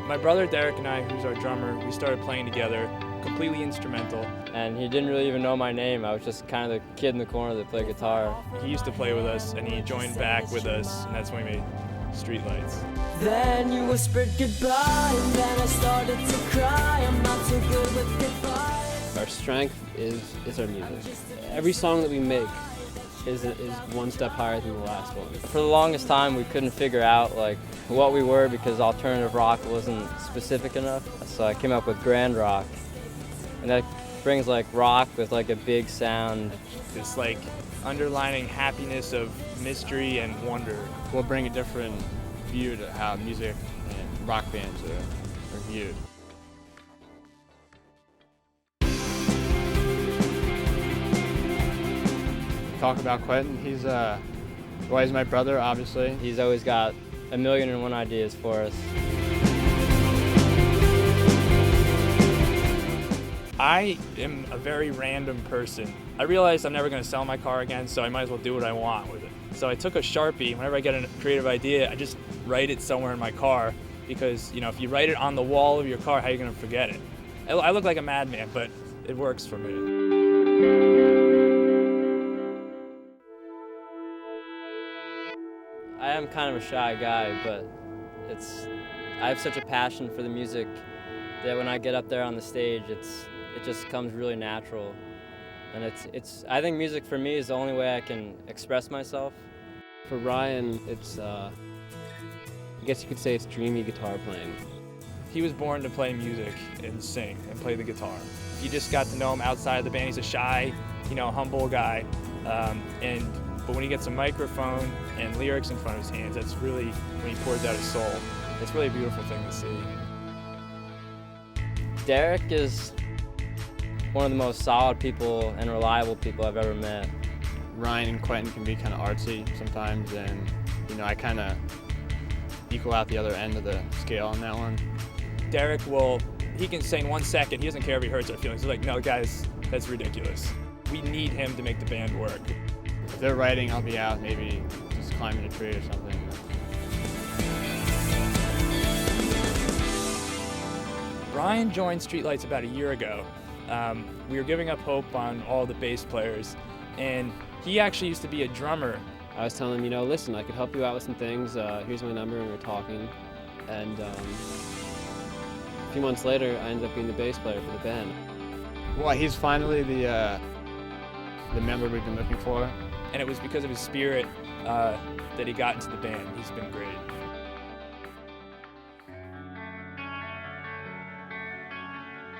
My brother Derek and I, who's our drummer, we started playing together, completely instrumental. And he didn't really even know my name. I was just kind of the kid in the corner that played guitar. He used to play with us, and he joined back with us, and that's when we made Streetlights. Then you whispered goodbye, and then I started to cry. I'm not too good with goodbyes. Our strength is our music. Every song that we make is one step higher than the last one. For the longest time, we couldn't figure out what we were because alternative rock wasn't specific enough. So I came up with grand rock, and that brings rock with a big sound. This underlining happiness of mystery and wonder. We'll bring a different view to how music and rock bands are viewed. Talk about Quentin. He's my brother, obviously. He's always got 1,000,001 ideas for us. I am a very random person. I realized I'm never going to sell my car again, so I might as well do what I want with it. So I took a Sharpie. Whenever I get a creative idea, I just write it somewhere in my car because, if you write it on the wall of your car, how are you going to forget it? I look like a madman, but it works for me. I am kind of a shy guy, but I have such a passion for the music that when I get up there on the stage, it just comes really natural. And I think music for me is the only way I can express myself. For Ryan, I guess you could say it's dreamy guitar playing. He was born to play music and sing and play the guitar. You just got to know him outside of the band. He's a shy, humble guy. But when he gets a microphone and lyrics in front of his hands, that's really when he pours out his soul. It's really a beautiful thing to see. Derek is one of the most solid people and reliable people I've ever met. Ryan and Quentin can be kind of artsy sometimes, and I kind of equal out the other end of the scale on that one. Derek he can say in 1 second, he doesn't care if he hurts our feelings. He's like, no guys, that's ridiculous. We need him to make the band work. If they're writing, I'll be out maybe just climbing a tree or something. Brian joined Streetlights about a year ago. We were giving up hope on all the bass players, and he actually used to be a drummer. I was telling him, listen, I could help you out with some things. Here's my number, and we were talking. And a few months later, I ended up being the bass player for the band. Well, he's finally the member we've been looking for. And it was because of his spirit that he got into the band. He's been great.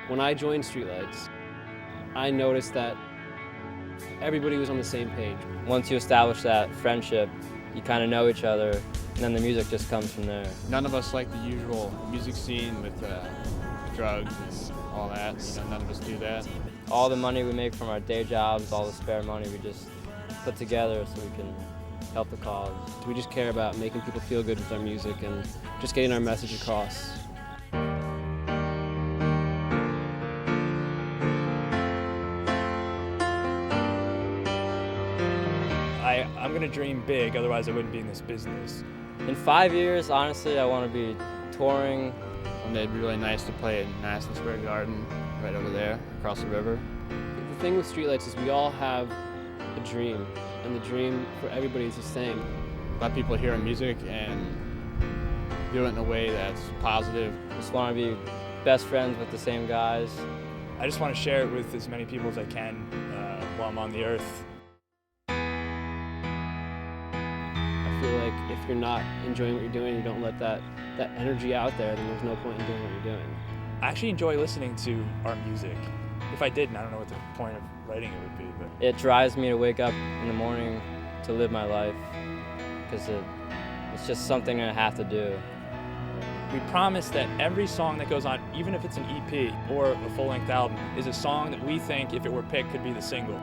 When I joined Streetlights, I noticed that everybody was on the same page. Once you establish that friendship, you kind of know each other, and then the music just comes from there. None of us like the usual music scene with drugs and all that. None of us do that. All the money we make from our day jobs, all the spare money, we just put together so we can help the cause. We just care about making people feel good with our music and just getting our message across. I'm going to dream big, otherwise I wouldn't be in this business. In 5 years, honestly, I want to be touring. And it'd be really nice to play in Madison Square Garden, right over there, across the river. The thing with Streetlights is we all have a dream, and the dream for everybody is the same. Let people hear our music and do it in a way that's positive. Just want to be best friends with the same guys. I just want to share it with as many people as I can while I'm on the earth. I feel like if you're not enjoying what you're doing, you don't let that energy out there, then there's no point in doing what you're doing. I actually enjoy listening to our music. If I didn't, I don't know what the point of writing it would be. But it drives me to wake up in the morning to live my life, because it's just something I have to do. We promise that every song that goes on, even if it's an EP or a full-length album, is a song that we think, if it were picked, could be the single.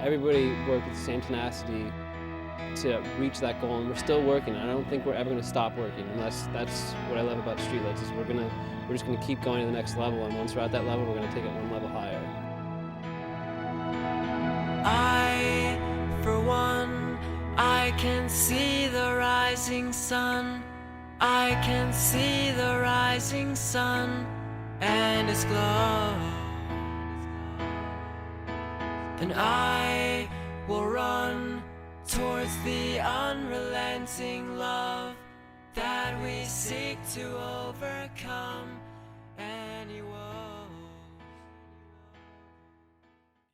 Everybody worked with the same tenacity to reach that goal, and we're still working. I don't think we're ever going to stop working, unless that's what I love about Streetlights, is we're just going to keep going to the next level, and once we're at that level, we're going to take it one level higher. For one, I can see the rising sun. I can see the rising sun and its glow, and I will run towards the unrelenting love that we seek to overcome any woe.